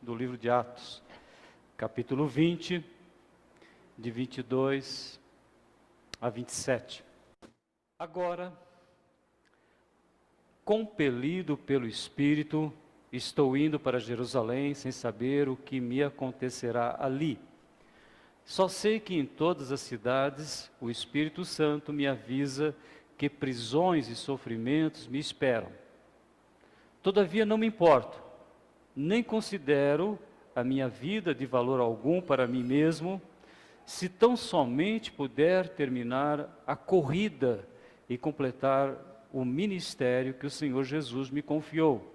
do livro de Atos, capítulo 20, de 22 a 27. Agora, compelido pelo Espírito, estou indo para Jerusalém sem saber o que me acontecerá ali. Só sei que em todas as cidades o Espírito Santo me avisa que prisões e sofrimentos me esperam. Todavia não me importo, nem considero a minha vida de valor algum para mim mesmo, se tão somente puder terminar a corrida e completar o ministério que o Senhor Jesus me confiou,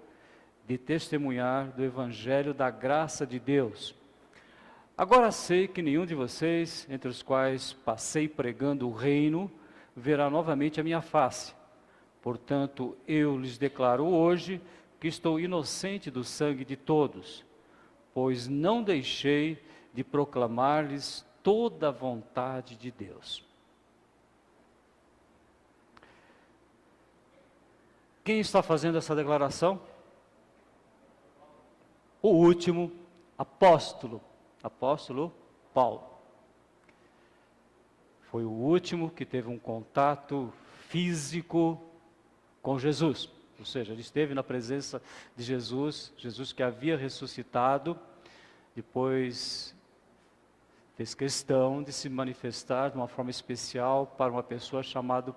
de testemunhar do Evangelho da graça de Deus. Agora sei que nenhum de vocês, entre os quais passei pregando o reino, verá novamente a minha face. Portanto, eu lhes declaro hoje que estou inocente do sangue de todos, pois não deixei de proclamar-lhes toda a vontade de Deus. Quem está fazendo essa declaração? O último apóstolo Paulo. Foi o último que teve um contato físico com Jesus. Ou seja, ele esteve na presença de Jesus, Jesus que havia ressuscitado, depois fez questão de se manifestar de uma forma especial para uma pessoa chamada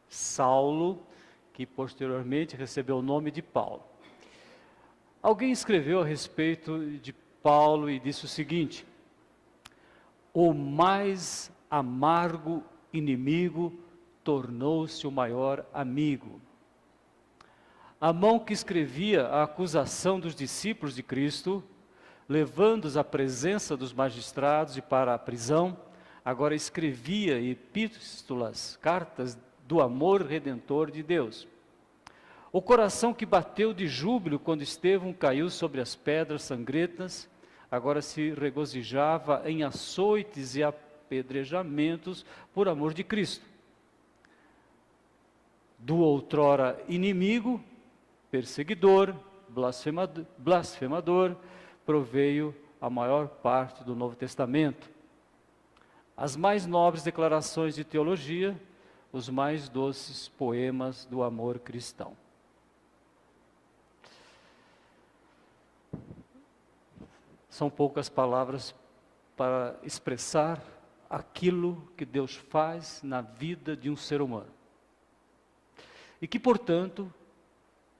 Saulo, que posteriormente recebeu o nome de Paulo. Alguém escreveu a respeito de Paulo e disse o seguinte: o mais amargo inimigo tornou-se o maior amigo. A mão que escrevia a acusação dos discípulos de Cristo, levando-os à presença dos magistrados e para a prisão, agora escrevia epístolas, cartas do amor redentor de Deus. O coração que bateu de júbilo quando Estevão caiu sobre as pedras sangrentas, agora se regozijava em açoites e apedrejamentos por amor de Cristo. Do outrora inimigo, perseguidor, blasfemador, proveio a maior parte do Novo Testamento. As mais nobres declarações de teologia, os mais doces poemas do amor cristão. São poucas palavras para expressar aquilo que Deus faz na vida de um ser humano. E que, portanto,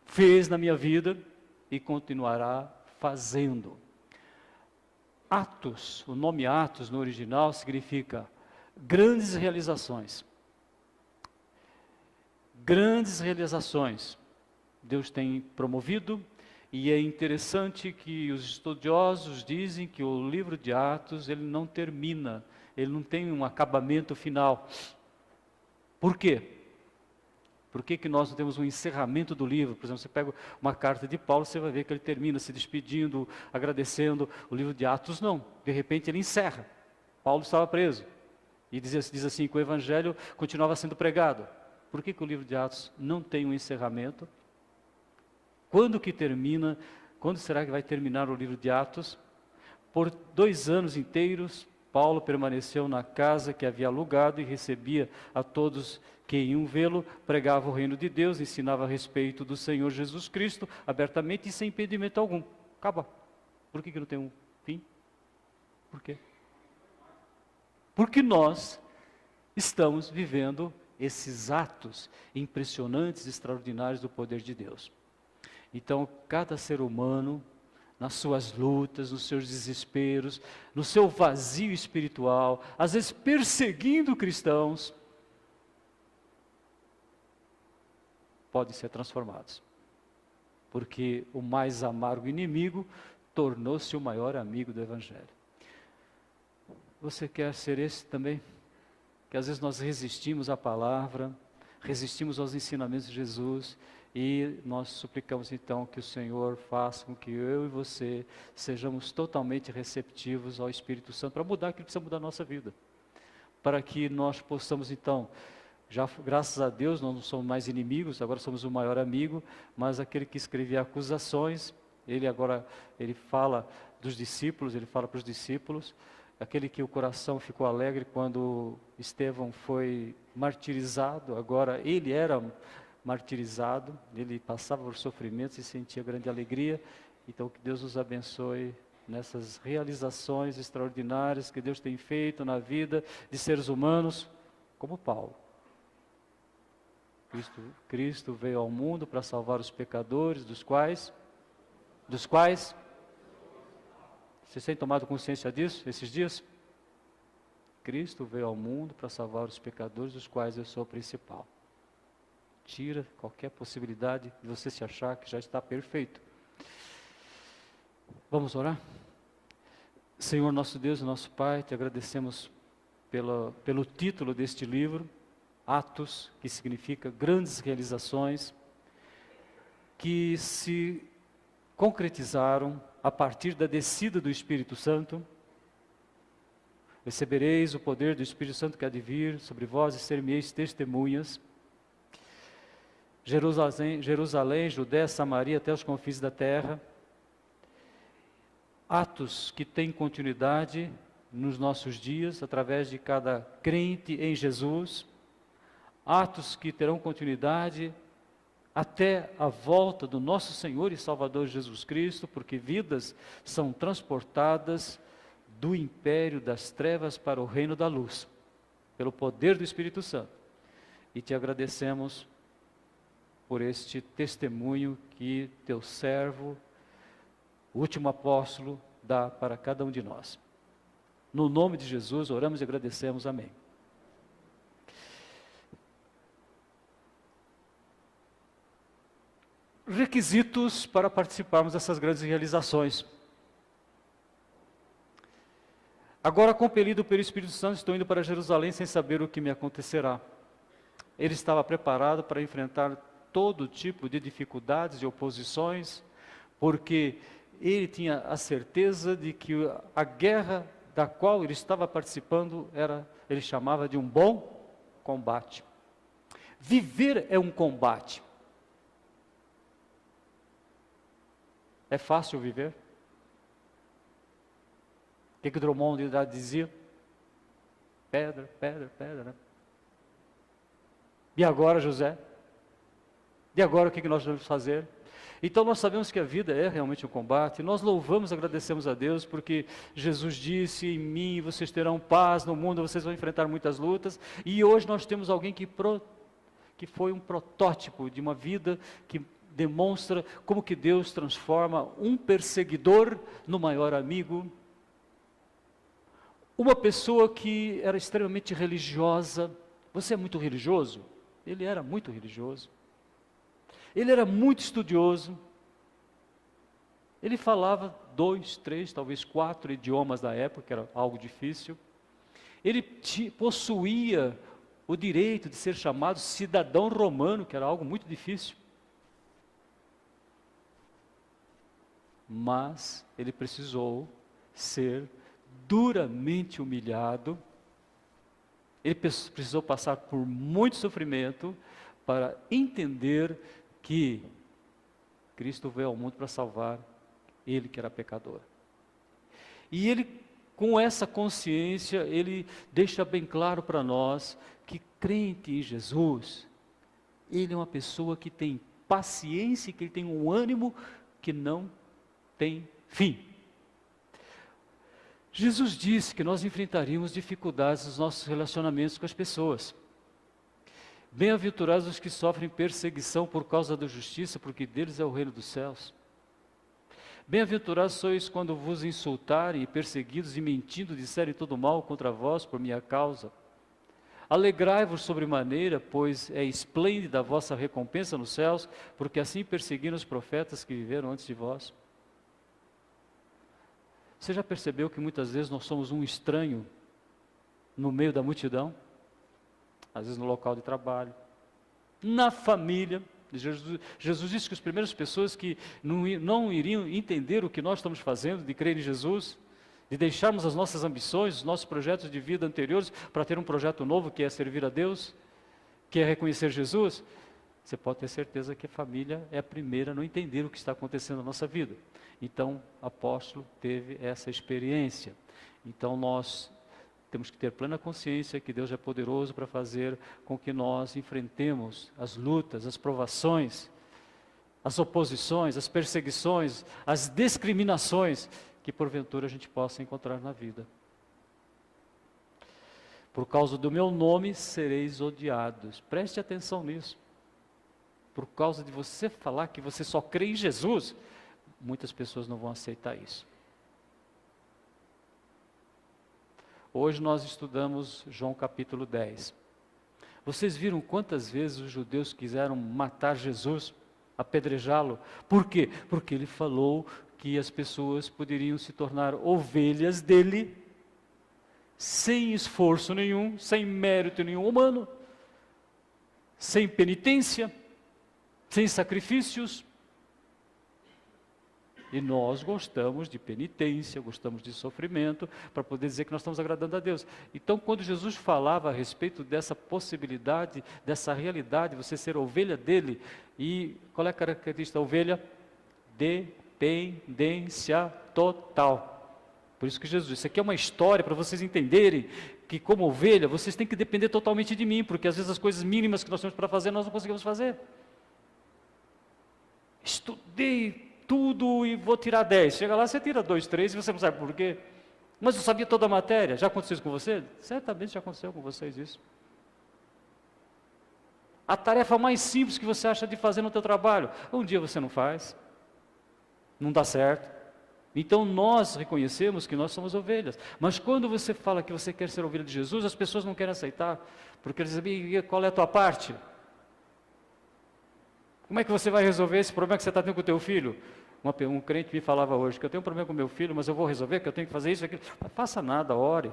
fez na minha vida e continuará fazendo. Atos, o nome Atos no original significa grandes realizações. Grandes realizações Deus tem promovido. E é interessante que os estudiosos dizem que o livro de Atos, ele não termina, ele não tem um acabamento final. Por quê? Por que nós não temos um encerramento do livro? Por exemplo, você pega uma carta de Paulo, você vai ver que ele termina se despedindo, agradecendo. O livro de Atos não, de repente ele encerra. Paulo estava preso, e diz assim que o Evangelho continuava sendo pregado. Por que o livro de Atos não tem um encerramento? Quando que termina? Quando será que vai terminar o livro de Atos? Por 2 anos inteiros, Paulo permaneceu na casa que havia alugado e recebia a todos que iam vê-lo, pregava o reino de Deus, ensinava a respeito do Senhor Jesus Cristo, abertamente e sem impedimento algum. Acaba. Por que não tem um fim? Por quê? Porque nós estamos vivendo esses atos impressionantes, extraordinários do poder de Deus. Então, cada ser humano, nas suas lutas, nos seus desesperos, no seu vazio espiritual, às vezes perseguindo cristãos, podem ser transformados. Porque o mais amargo inimigo tornou-se o maior amigo do Evangelho. Você quer ser esse também? Que às vezes nós resistimos à palavra, resistimos aos ensinamentos de Jesus, e nós suplicamos então que o Senhor faça com que eu e você sejamos totalmente receptivos ao Espírito Santo para mudar aquilo que precisa mudar na nossa vida. Para que nós possamos então, já graças a Deus nós não somos mais inimigos, agora somos o maior amigo, mas aquele que escrevia acusações, Ele fala dos discípulos, ele fala para os discípulos, aquele que o coração ficou alegre quando Estevão foi martirizado, agora ele era martirizado, ele passava por sofrimentos e sentia grande alegria. Então que Deus nos abençoe nessas realizações extraordinárias que Deus tem feito na vida de seres humanos, como Paulo. Cristo veio ao mundo para salvar os pecadores, dos quais vocês têm tomado consciência disso esses dias? Cristo veio ao mundo para salvar os pecadores, dos quais eu sou o principal. Tira qualquer possibilidade de você se achar que já está perfeito. Vamos orar? Senhor nosso Deus e nosso Pai, te agradecemos pelo título deste livro, Atos, que significa grandes realizações, que se concretizaram a partir da descida do Espírito Santo. Recebereis o poder do Espírito Santo que há de vir sobre vós e ser-me-eis testemunhas. Jerusalém, Judéia, Samaria, até os confins da terra. Atos que têm continuidade nos nossos dias, através de cada crente em Jesus. Atos que terão continuidade até a volta do nosso Senhor e Salvador Jesus Cristo, porque vidas são transportadas do império das trevas para o reino da luz, pelo poder do Espírito Santo. E te agradecemos por este testemunho que teu servo, o último apóstolo, dá para cada um de nós. No nome de Jesus, oramos e agradecemos. Amém. Requisitos para participarmos dessas grandes realizações. Agora, compelido pelo Espírito Santo, estou indo para Jerusalém sem saber o que me acontecerá. Ele estava preparado para enfrentar todo tipo de dificuldades e oposições, porque ele tinha a certeza de que a guerra da qual ele estava participando ele chamava de um bom combate. Viver é um combate. É fácil viver? O que Drummond dizia? Pedra, pedra, pedra, né? E agora, José? E agora o que nós devemos fazer? Então nós sabemos que a vida é realmente um combate. Nós louvamos e agradecemos a Deus porque Jesus disse: em mim vocês terão paz, no mundo vocês vão enfrentar muitas lutas. E hoje nós temos alguém que foi um protótipo de uma vida que demonstra como que Deus transforma um perseguidor no maior amigo. Uma pessoa que era extremamente religiosa. Você é muito religioso? Ele era muito religioso. Ele era muito estudioso. Ele falava 2, 3, talvez 4 idiomas da época, que era algo difícil. Ele possuía o direito de ser chamado cidadão romano, que era algo muito difícil. Mas ele precisou ser duramente humilhado. Ele precisou passar por muito sofrimento para entender que Cristo veio ao mundo para salvar ele que era pecador. E ele, com essa consciência, ele deixa bem claro para nós que crente em Jesus, ele é uma pessoa que tem paciência, que ele tem um ânimo que não tem fim. Jesus disse que nós enfrentaríamos dificuldades nos nossos relacionamentos com as pessoas. Bem-aventurados os que sofrem perseguição por causa da justiça, porque deles é o reino dos céus. Bem-aventurados sois quando vos insultarem e perseguidos e mentindo disserem todo mal contra vós por minha causa. Alegrai-vos sobremaneira, pois é esplêndida a vossa recompensa nos céus, porque assim perseguiram os profetas que viveram antes de vós. Você já percebeu que muitas vezes nós somos um estranho no meio da multidão? Às vezes no local de trabalho, na família. Jesus disse que as primeiras pessoas que não iriam entender o que nós estamos fazendo, de crer em Jesus, de deixarmos as nossas ambições, os nossos projetos de vida anteriores, para ter um projeto novo que é servir a Deus, que é reconhecer Jesus, você pode ter certeza que a família é a primeira a não entender o que está acontecendo na nossa vida. Então, o apóstolo teve essa experiência. Então, nós temos que ter plena consciência que Deus é poderoso para fazer com que nós enfrentemos as lutas, as provações, as oposições, as perseguições, as discriminações que porventura a gente possa encontrar na vida. Por causa do meu nome sereis odiados. Preste atenção nisso. Por causa de você falar que você só crê em Jesus, muitas pessoas não vão aceitar isso. Hoje nós estudamos João capítulo 10. Vocês viram quantas vezes os judeus quiseram matar Jesus, apedrejá-lo? Por quê? Porque ele falou que as pessoas poderiam se tornar ovelhas dele, sem esforço nenhum, sem mérito nenhum humano, sem penitência, sem sacrifícios. E nós gostamos de penitência, gostamos de sofrimento, para poder dizer que nós estamos agradando a Deus. Então, quando Jesus falava a respeito dessa possibilidade, dessa realidade, você ser ovelha dele, e qual é a característica da ovelha? Dependência total. Por isso que Jesus disse, isso aqui é uma história para vocês entenderem que como ovelha, vocês têm que depender totalmente de mim, porque às vezes as coisas mínimas que nós temos para fazer, nós não conseguimos fazer. Estudei tudo e vou tirar 10. Chega lá, você tira 2, 3 e você não sabe por quê. Mas eu sabia toda a matéria. Já aconteceu isso com você? Certamente já aconteceu com vocês isso. A tarefa mais simples que você acha de fazer no teu trabalho, um dia você não faz, não dá certo. Então nós reconhecemos que nós somos ovelhas. Mas quando você fala que você quer ser ovelha de Jesus, as pessoas não querem aceitar, porque eles dizem, qual é a tua parte? Como é que você vai resolver esse problema que você está tendo com o teu filho? Um crente me falava hoje, que eu tenho um problema com meu filho, mas eu vou resolver, que eu tenho que fazer isso, aquilo. Não faça nada, ore.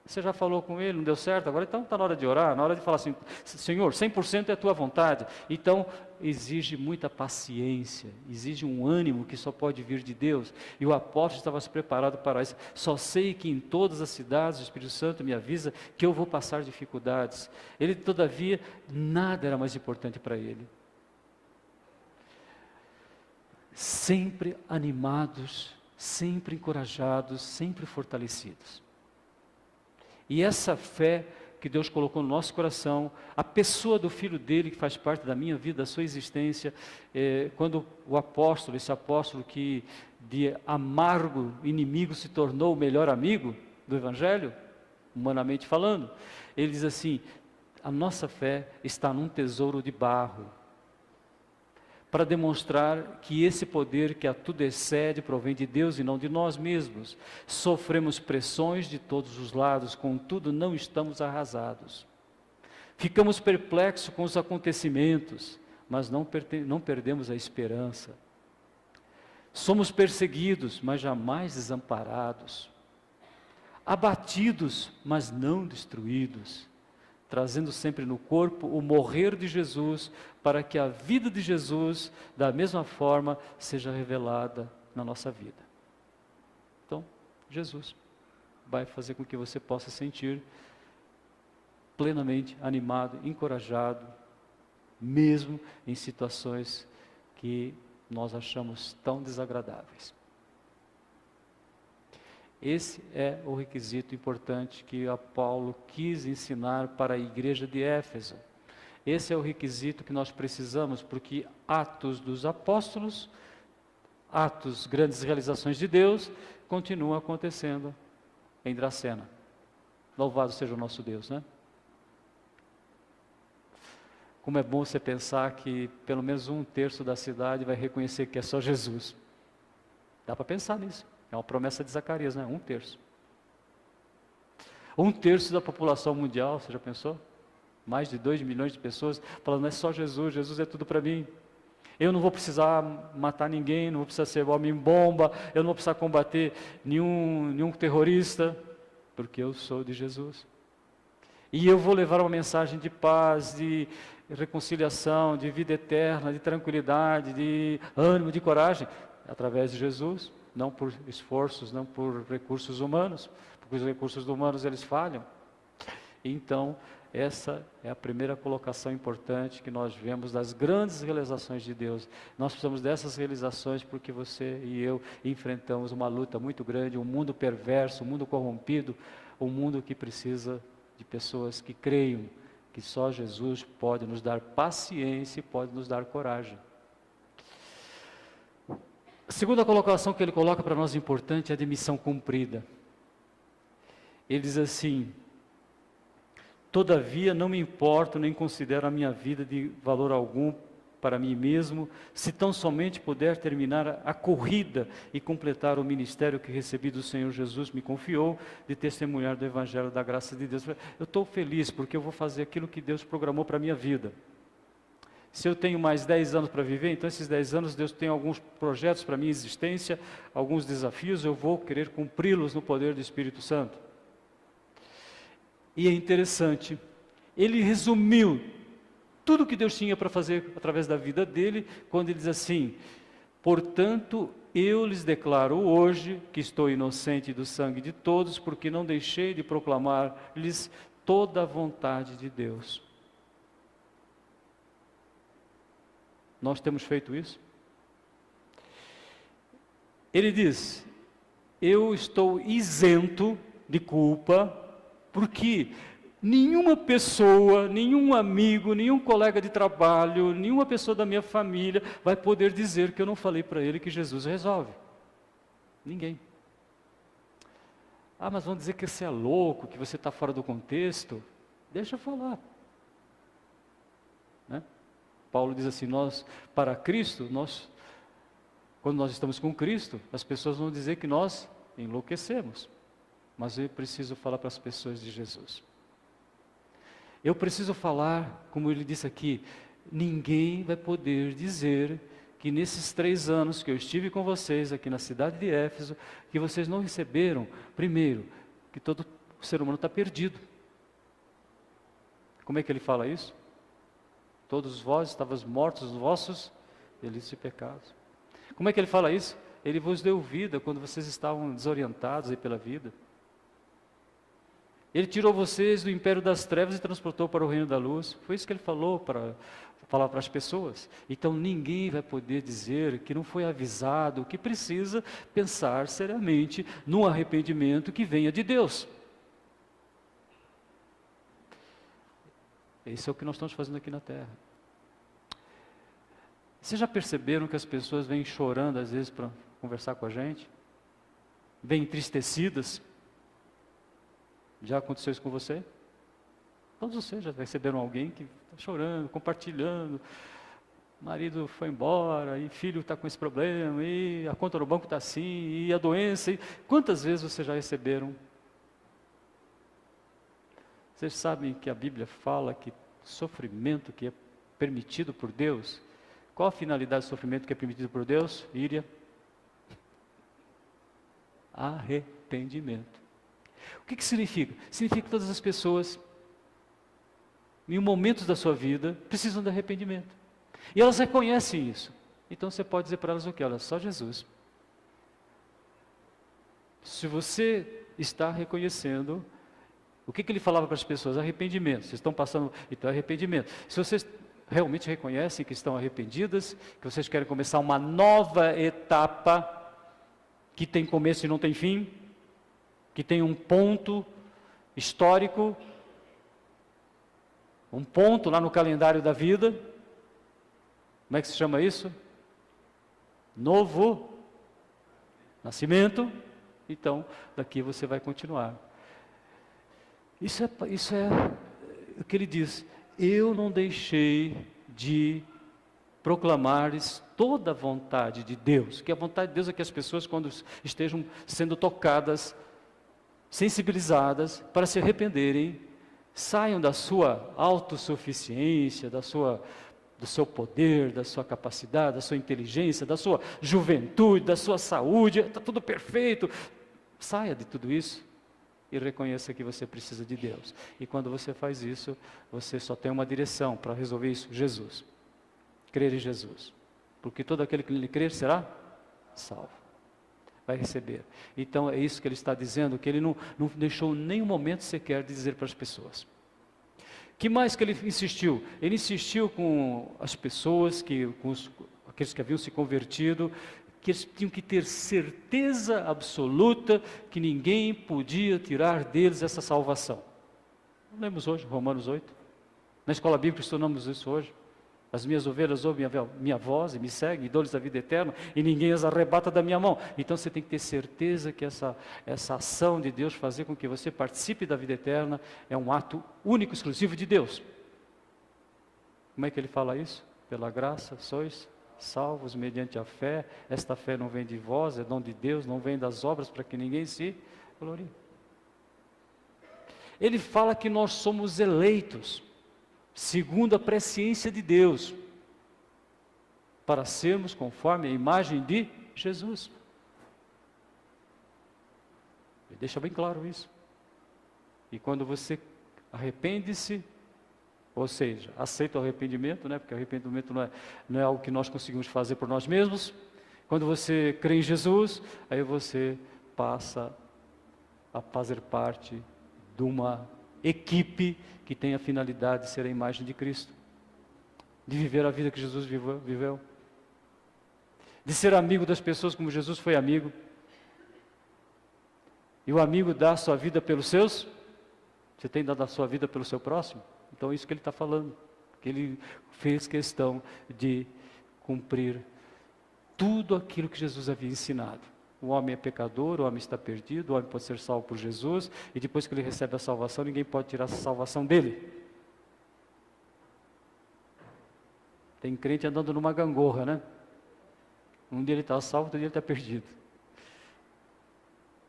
Você já falou com ele, não deu certo, agora então está na hora de orar, na hora de falar assim, Senhor, 100% é a tua vontade. Então, exige muita paciência, exige um ânimo que só pode vir de Deus. E o apóstolo estava se preparado para isso. Só sei que em todas as cidades o Espírito Santo me avisa que eu vou passar dificuldades. Ele, todavia, nada era mais importante para ele. Sempre animados, sempre encorajados, sempre fortalecidos. E essa fé que Deus colocou no nosso coração, a pessoa do Filho dele, que faz parte da minha vida, da sua existência, quando o apóstolo, esse apóstolo que de amargo inimigo se tornou o melhor amigo do Evangelho, humanamente falando, ele diz assim, a nossa fé está num tesouro de barro, para demonstrar que esse poder que a tudo excede provém de Deus e não de nós mesmos. Sofremos pressões de todos os lados, contudo não estamos arrasados. Ficamos perplexos com os acontecimentos, mas não perdemos a esperança. Somos perseguidos, mas jamais desamparados. Abatidos, mas não destruídos. Trazendo sempre no corpo o morrer de Jesus, para que a vida de Jesus, da mesma forma, seja revelada na nossa vida. Então, Jesus vai fazer com que você possa sentir plenamente animado, encorajado, mesmo em situações que nós achamos tão desagradáveis. Esse é o requisito importante que Paulo quis ensinar para a igreja de Éfeso. Esse é o requisito que nós precisamos, porque Atos dos Apóstolos, Atos, grandes realizações de Deus, continuam acontecendo em Dracena. Louvado seja o nosso Deus, né? Como é bom você pensar que pelo menos 1/3 da cidade vai reconhecer que é só Jesus. Dá para pensar nisso. É uma promessa de Zacarias, né? 1/3. 1/3 da população mundial, você já pensou? Mais de 2 milhões de pessoas falando, é só Jesus, Jesus é tudo para mim. Eu não vou precisar matar ninguém, não vou precisar ser homem-bomba, eu não vou precisar combater nenhum terrorista, porque eu sou de Jesus. E eu vou levar uma mensagem de paz, de reconciliação, de vida eterna, de tranquilidade, de ânimo, de coragem, através de Jesus. Não por esforços, não por recursos humanos, porque os recursos humanos eles falham. Então, Essa é a primeira colocação importante que nós vemos das grandes realizações de Deus. Nós precisamos dessas realizações porque você e eu enfrentamos uma luta muito grande, um mundo perverso, um mundo corrompido, um mundo que precisa de pessoas que creiam que só Jesus pode nos dar paciência e pode nos dar coragem. A segunda colocação que ele coloca para nós importante é a de missão cumprida. Ele diz assim: todavia não me importo nem considero a minha vida de valor algum para mim mesmo, se tão somente puder terminar a corrida e completar o ministério que recebi do Senhor Jesus me confiou, de testemunhar do Evangelho da graça de Deus. Eu estou feliz porque eu vou fazer aquilo que Deus programou para a minha vida. Se eu tenho mais 10 anos para viver, então esses 10 anos Deus tem alguns projetos para a minha existência, alguns desafios, eu vou querer cumpri-los no poder do Espírito Santo. E é interessante, ele resumiu tudo que Deus tinha para fazer através da vida dele, quando ele diz assim: portanto, eu lhes declaro hoje que estou inocente do sangue de todos, porque não deixei de proclamar-lhes toda a vontade de Deus. Nós temos feito isso? Ele diz: eu estou isento de culpa, porque nenhuma pessoa, nenhum amigo, nenhum colega de trabalho, nenhuma pessoa da minha família vai poder dizer que eu não falei para ele que Jesus resolve. Ninguém. Ah, mas vão dizer que você é louco, que você está fora do contexto. Deixa eu falar. Né? Paulo diz assim: nós, para Cristo, quando nós estamos com Cristo, as pessoas vão dizer que nós enlouquecemos. Mas eu preciso falar para as pessoas de Jesus. Eu preciso falar, como ele disse aqui, ninguém vai poder dizer que nesses 3 anos que eu estive com vocês aqui na cidade de Éfeso, que vocês não receberam, primeiro, que todo ser humano está perdido. Como é que ele fala isso? Todos vós estavais mortos nos vossos delitos e pecados. Como é que ele fala isso? Ele vos deu vida quando vocês estavam desorientados aí pela vida. Ele tirou vocês do império das trevas e transportou para o reino da luz. Foi isso que ele falou para falar para as pessoas. Então ninguém vai poder dizer que não foi avisado, que precisa pensar seriamente num arrependimento que venha de Deus. Isso é o que nós estamos fazendo aqui na terra. Vocês já perceberam que as pessoas vêm chorando às vezes para conversar com a gente? Vêm entristecidas? Já aconteceu isso com você? Todos vocês já receberam alguém que está chorando, compartilhando. O marido foi embora, e filho está com esse problema, e a conta no banco está assim, e a doença. Quantas vezes vocês já receberam? Vocês sabem que a Bíblia fala que sofrimento que é permitido por Deus, qual a finalidade do sofrimento que é permitido por Deus? Íria? Arrependimento. O que significa? Significa que todas as pessoas, em momentos da sua vida, precisam de arrependimento. E elas reconhecem isso. Então você pode dizer para elas o que? Olha, só Jesus. Se você está reconhecendo, o que ele falava para as pessoas? Arrependimento. Vocês estão passando, então arrependimento. Se vocês realmente reconhecem que estão arrependidas, que vocês querem começar uma nova etapa, que tem começo e não tem fim, que tem um ponto histórico, um ponto lá no calendário da vida. Como é que se chama isso? Novo nascimento. Então, daqui você vai continuar. Isso é o que ele diz. Eu não deixei de proclamar-lhes toda a vontade de Deus. Que a vontade de Deus é que as pessoas, quando estejam sendo tocadas, sensibilizadas, para se arrependerem, saiam da sua autossuficiência, do seu poder, da sua capacidade, da sua inteligência, da sua juventude, da sua saúde, está tudo perfeito. Saia de tudo isso e reconheça que você precisa de Deus. E quando você faz isso, você só tem uma direção para resolver isso: Jesus. Crer em Jesus. Porque todo aquele que nele crer será salvo. Vai receber. Então é isso que ele está dizendo, que ele não deixou nenhum momento sequer de dizer para as pessoas Que mais que ele insistiu? Ele insistiu com as pessoas, aqueles que haviam se convertido, que eles tinham que ter certeza absoluta que ninguém podia tirar deles essa salvação. Lemos hoje, Romanos 8. Na escola bíblica estudamos isso hoje. As minhas ovelhas ouvem minha voz e me seguem, e dou-lhes a vida eterna, e ninguém as arrebata da minha mão. Então você tem que ter certeza que essa ação de Deus fazer com que você participe da vida eterna é um ato único, exclusivo de Deus. Como é que ele fala isso? Pela graça sois salvos mediante a fé. Esta fé não vem de vós, é dom de Deus, não vem das obras para que ninguém se glorie. Ele fala que nós somos eleitos segundo a presciência de Deus, para sermos conforme a imagem de Jesus. Ele deixa bem claro isso. E quando você arrepende-se, ou seja, aceita o arrependimento, porque o arrependimento não é algo que nós conseguimos fazer por nós mesmos. Quando você crê em Jesus, aí você passa a fazer parte de uma equipe que tem a finalidade de ser a imagem de Cristo, de viver a vida que Jesus viveu, de ser amigo das pessoas como Jesus foi amigo. E o amigo dá a sua vida pelos seus. Você tem dado a sua vida pelo seu próximo? Então é isso que ele está falando, que ele fez questão de cumprir tudo aquilo que Jesus havia ensinado. O homem é pecador, o homem está perdido, o homem pode ser salvo por Jesus, e depois que ele recebe a salvação, ninguém pode tirar essa salvação dele. Tem crente andando numa gangorra, Um dia ele está salvo, outro dia ele está perdido.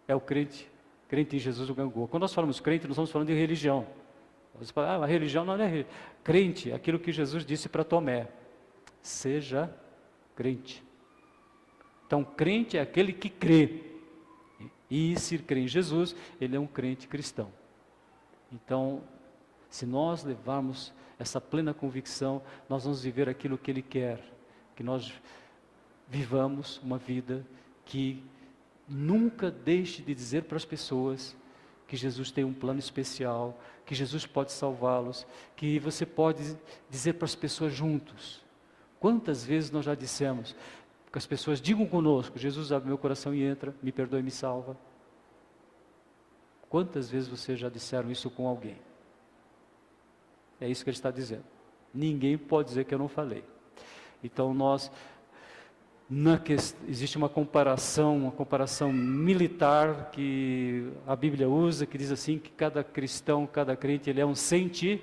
É o crente em Jesus, o gangorra. Quando nós falamos crente, nós estamos falando de religião. Você fala, a religião não é crente, aquilo que Jesus disse para Tomé: seja crente. Então, crente é aquele que crê. E se crê em Jesus, ele é um crente cristão. Então, se nós levarmos essa plena convicção, nós vamos viver aquilo que ele quer. Que nós vivamos uma vida que nunca deixe de dizer para as pessoas que Jesus tem um plano especial, que Jesus pode salvá-los, que você pode dizer para as pessoas juntos. Quantas vezes nós já dissemos, que as pessoas digam conosco: Jesus abre meu coração e entra, me perdoa e me salva. Quantas vezes vocês já disseram isso com alguém? É isso que ele está dizendo. Ninguém pode dizer que eu não falei. Então existe uma comparação militar que a Bíblia usa, que diz assim, que cada cristão, cada crente, ele é um sentinela.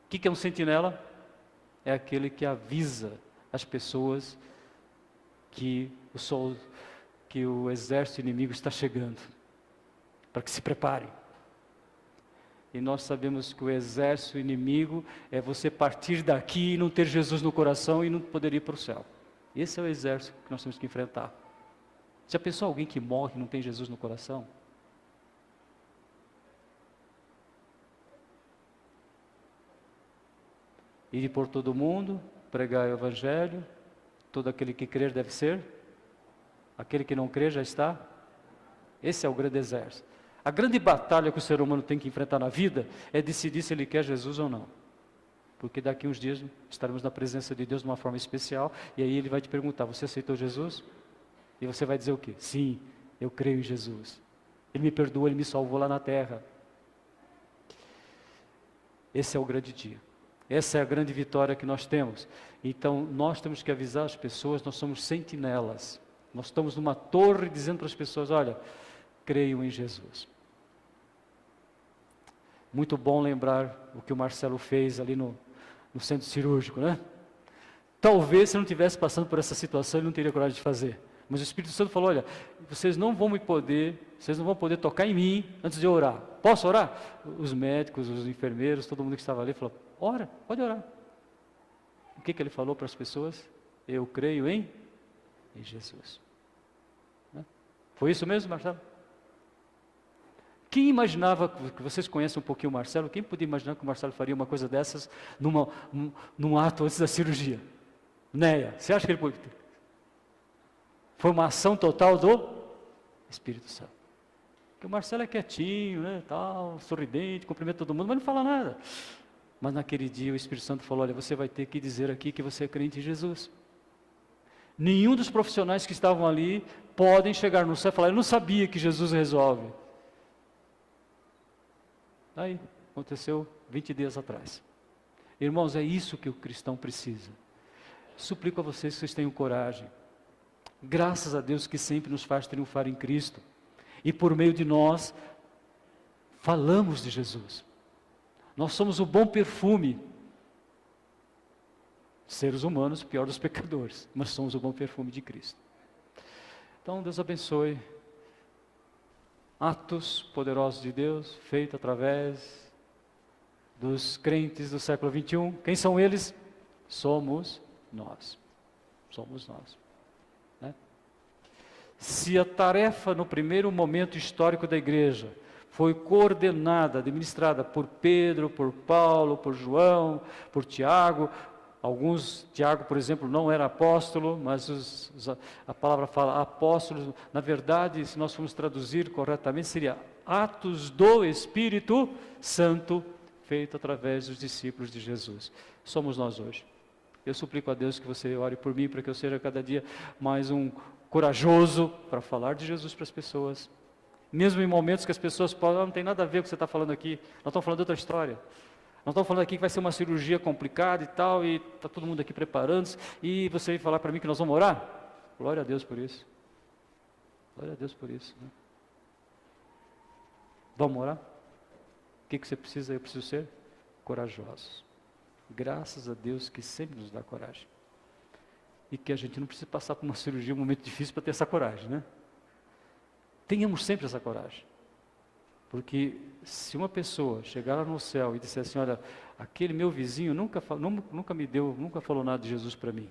O que é um sentinela? É aquele que avisa as pessoas que o exército inimigo está chegando, para que se preparem. E nós sabemos que o exército inimigo é você partir daqui e não ter Jesus no coração e não poder ir para o céu. Esse é o exército que nós temos que enfrentar. Já pensou alguém que morre e não tem Jesus no coração? Ir por todo mundo, pregar o Evangelho, todo aquele que crer deve ser, aquele que não crer já está. Esse é o grande exército. A grande batalha que o ser humano tem que enfrentar na vida é decidir se ele quer Jesus ou não. Porque daqui uns dias estaremos na presença de Deus de uma forma especial, e aí ele vai te perguntar: você aceitou Jesus? E você vai dizer o quê? Sim, eu creio em Jesus. Ele me perdoou, ele me salvou lá na terra. Esse é o grande dia. Essa é a grande vitória que nós temos. Então, nós temos que avisar as pessoas, nós somos sentinelas. Nós estamos numa torre dizendo para as pessoas: olha, creiam em Jesus. Muito bom lembrar o que o Marcelo fez ali no centro cirúrgico, Talvez se não estivesse passando por essa situação, ele não teria coragem de fazer. Mas o Espírito Santo falou: olha, vocês não vão poder tocar em mim antes de eu orar. Posso orar? Os médicos, os enfermeiros, todo mundo que estava ali falou: ora, pode orar. O que ele falou para as pessoas? Eu creio em Jesus. Foi isso mesmo, Marcelo? Quem imaginava, que vocês conhecem um pouquinho o Marcelo, quem podia imaginar que o Marcelo faria uma coisa dessas num ato antes da cirurgia? Neia, você acha que ele pode? Foi uma ação total do Espírito Santo. Porque o Marcelo é quietinho, né, tal, sorridente, cumprimenta todo mundo, mas não fala nada. Mas naquele dia o Espírito Santo falou, olha, você vai ter que dizer aqui que você é crente em Jesus. Nenhum dos profissionais que estavam ali podem chegar no céu e falar, eu não sabia que Jesus resolve. Aí, aconteceu 20 dias atrás. Irmãos, é isso que o cristão precisa. Suplico a vocês que vocês tenham coragem. Graças a Deus que sempre nos faz triunfar em Cristo. E por meio de nós, falamos de Jesus. Nós somos o bom perfume. Seres humanos, pior dos pecadores, mas somos o bom perfume de Cristo. Então, Deus abençoe. Atos poderosos de Deus, feito através dos crentes do século 21. Quem são eles? Somos nós. Somos nós. Né? Se a tarefa no primeiro momento histórico da igreja foi coordenada, administrada por Pedro, por Paulo, por João, por Tiago, Tiago, por exemplo, não era apóstolo, mas a palavra fala apóstolos, na verdade, se nós formos traduzir corretamente, seria atos do Espírito Santo, feito através dos discípulos de Jesus. Somos nós hoje. Eu suplico a Deus que você ore por mim, para que eu seja cada dia mais um corajoso para falar de Jesus para as pessoas. Mesmo em momentos que as pessoas podem, não tem nada a ver com o que você está falando aqui, nós estamos falando de outra história. Nós estamos falando aqui que vai ser uma cirurgia complicada e tal, e está todo mundo aqui preparando-se, e você vem falar para mim que nós vamos orar? Glória a Deus por isso. Glória a Deus por isso. Né? Vamos orar? O que você precisa? Eu preciso ser corajosos. Graças a Deus que sempre nos dá coragem. E que a gente não precisa passar por uma cirurgia, um momento difícil para ter essa coragem, né? Tenhamos sempre essa coragem. Porque se uma pessoa chegar lá no céu e disser assim, olha, aquele meu vizinho nunca falou nada de Jesus para mim.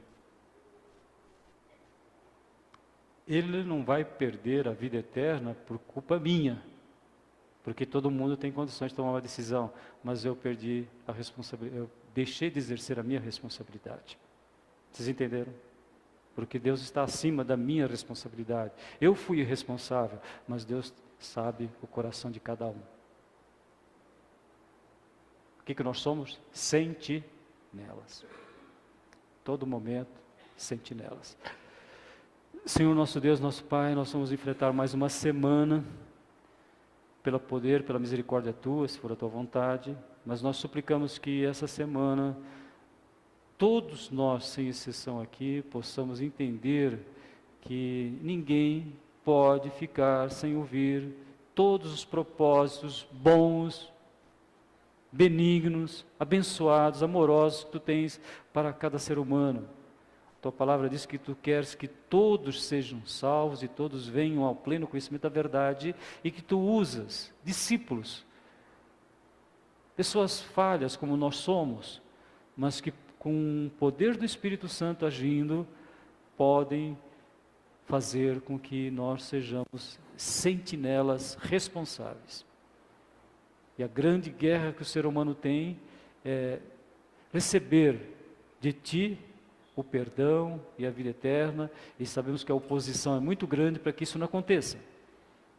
Ele não vai perder a vida eterna por culpa minha. Porque todo mundo tem condições de tomar uma decisão. Mas eu perdi a responsabilidade, eu deixei de exercer a minha responsabilidade. Vocês entenderam? Porque Deus está acima da minha responsabilidade. Eu fui irresponsável, mas Deus sabe o coração de cada um. O que nós somos? Sentinelas. Todo momento, sentinelas. Senhor nosso Deus, nosso Pai, nós vamos enfrentar mais uma semana, pelo poder, pela misericórdia Tua, se for a Tua vontade, mas nós suplicamos que essa semana, todos nós, sem exceção aqui, possamos entender que ninguém pode ficar sem ouvir todos os propósitos bons, benignos, abençoados, amorosos que Tu tens para cada ser humano. Tua palavra diz que Tu queres que todos sejam salvos e todos venham ao pleno conhecimento da verdade e que Tu usas discípulos, pessoas falhas como nós somos, mas que com o poder do Espírito Santo agindo, podem fazer com que nós sejamos sentinelas responsáveis. E a grande guerra que o ser humano tem é receber de Ti o perdão e a vida eterna, e sabemos que a oposição é muito grande para que isso não aconteça.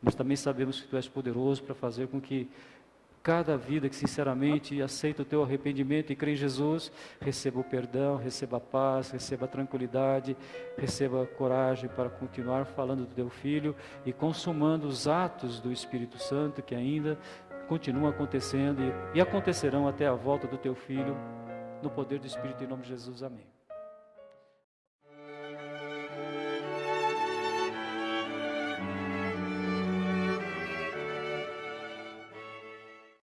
Mas também sabemos que Tu és poderoso para fazer com que cada vida que sinceramente aceita o Teu arrependimento e crê em Jesus, receba o perdão, receba a paz, receba a tranquilidade, receba a coragem para continuar falando do Teu Filho e consumando os atos do Espírito Santo que ainda continuam acontecendo e acontecerão até a volta do Teu Filho, no poder do Espírito, em nome de Jesus. Amém.